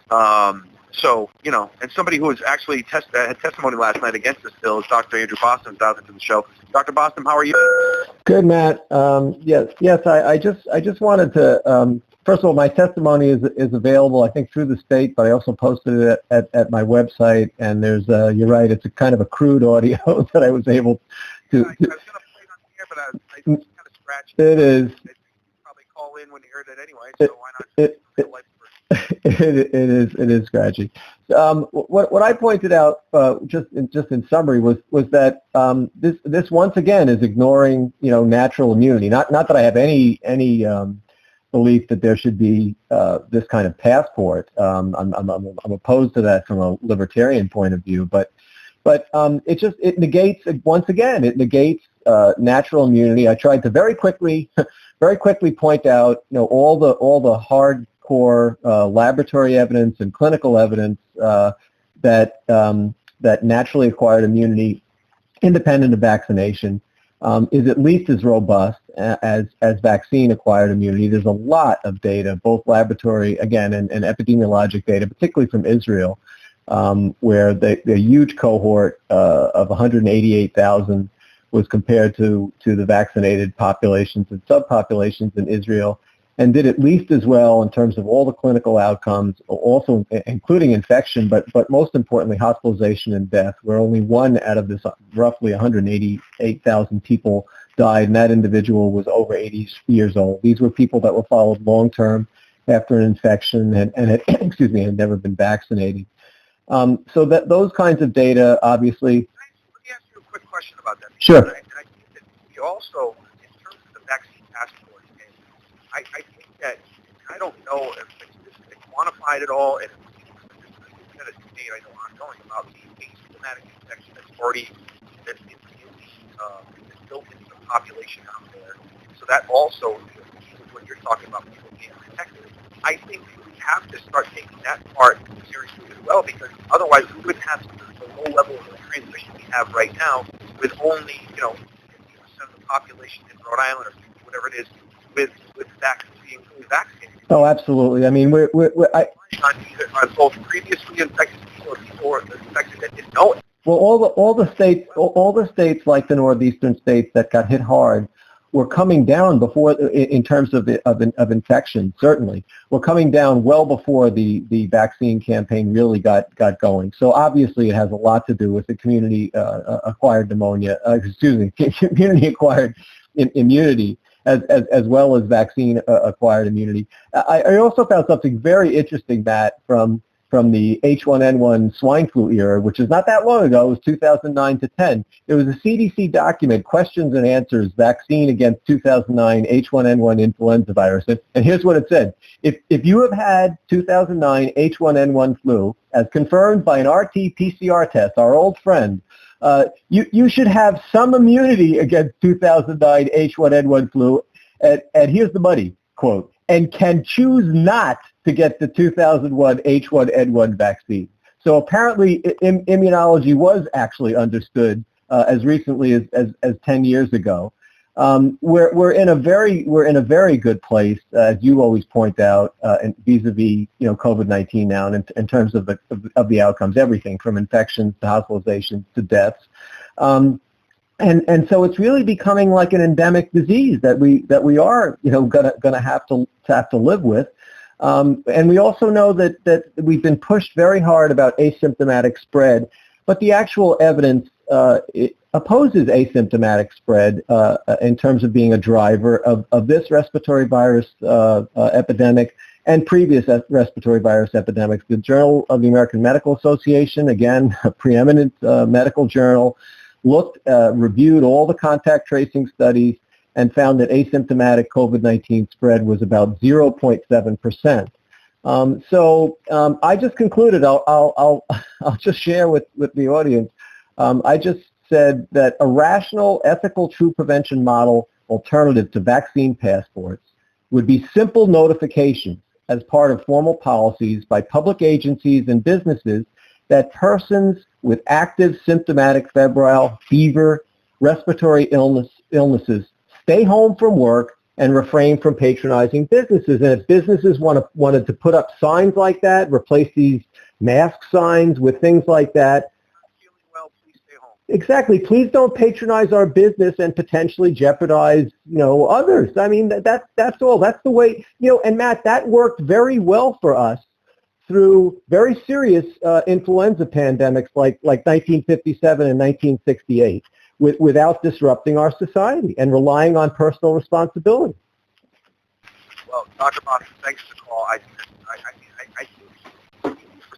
So, and somebody who was actually had testimony last night against this bill is Dr. Andrew Bostom, dialed into the show. Dr. Bostom, how are you? Good, Matt. Yes. I just wanted to. First of all, my testimony is available, I think, through the state, but I also posted it at my website. And there's, you're right, it's a kind of a crude audio that I was able to. I was going to play it on the air, but I was kind of scratched. It is. You probably call in when you heard it anyway, so why not? It is scratchy. What I pointed out, just in summary, was that this once again is ignoring natural immunity. Not that I have any belief that there should be this kind of passport. I'm opposed to that from a libertarian point of view, but it negates once again. It negates natural immunity. I tried to very quickly point out all the hardcore laboratory evidence and clinical evidence that naturally acquired immunity, independent of vaccination, is at least as robust as vaccine-acquired immunity. There's a lot of data, both laboratory, again, and epidemiologic data, particularly from Israel, where the huge cohort of 188,000 was compared to the vaccinated populations and subpopulations in Israel, and did at least as well in terms of all the clinical outcomes, also including infection, but most importantly, hospitalization and death, where only one out of this roughly 188,000 people died, and that individual was over 80 years old. These were people that were followed long-term after an infection and had, had never been vaccinated. So that those kinds of data, obviously. Let me ask you a quick question about that. Sure. And I think that you also, in terms of the vaccine passport, I think that, I don't know if it's been quantified at all, and it's a debate I know ongoing about the asymptomatic infection that's built into the population out there. So that also, when you're talking about people being protected, I think we have to start taking that part seriously as well, because otherwise we wouldn't have the low level of transmission we have right now with only, 50% of the population in Rhode Island or whatever it is with being fully vaccinated. Oh, absolutely. I mean, we're on both previously infected people or people who are infected that didn't know it. Well, all the states like the northeastern states that got hit hard were coming down before, in terms of infection. Certainly, were coming down well before the vaccine campaign really got going. So obviously, it has a lot to do with the community acquired pneumonia. Community acquired immunity. As well as vaccine-acquired immunity. I also found something very interesting, Matt, from the H1N1 swine flu era, which is not that long ago. It was 2009 to 10. There was a CDC document, Questions and Answers, Vaccine Against 2009 H1N1 Influenza Virus. And here's what it said. If you have had 2009 H1N1 flu, as confirmed by an RT-PCR test, our old friend, you should have some immunity against 2009 H1N1 flu, and here's the money, quote, and can choose not to get the 2001 H1N1 vaccine. So apparently immunology was actually understood as recently as 10 years ago. We're in a very good place, as you always point out, and vis-a-vis COVID-19 now, and in terms of the outcomes, everything from infections to hospitalizations to deaths, and so it's really becoming like an endemic disease that we are gonna have to live with, and we also know that we've been pushed very hard about asymptomatic spread, but the actual evidence opposes asymptomatic spread in terms of being a driver of this respiratory virus epidemic and previous respiratory virus epidemics. The Journal of the American Medical Association, again, a preeminent medical journal, reviewed all the contact tracing studies and found that asymptomatic COVID-19 spread was about 0.7%. So I just concluded, I'll just share with the audience, I just said that a rational, ethical, true prevention model alternative to vaccine passports would be simple notifications as part of formal policies by public agencies and businesses that persons with active symptomatic febrile fever, respiratory illnesses stay home from work and refrain from patronizing businesses. And if businesses wanted to put up signs like that, replace these mask signs with things like that, Feeling well, please stay home. exactly. Please don't patronize our business and potentially jeopardize, others. I mean, that's all. That's the way, and Matt, that worked very well for us through very serious influenza pandemics like 1957 and 1968 without disrupting our society and relying on personal responsibility. Well, Dr. Boston, thanks for the call. I think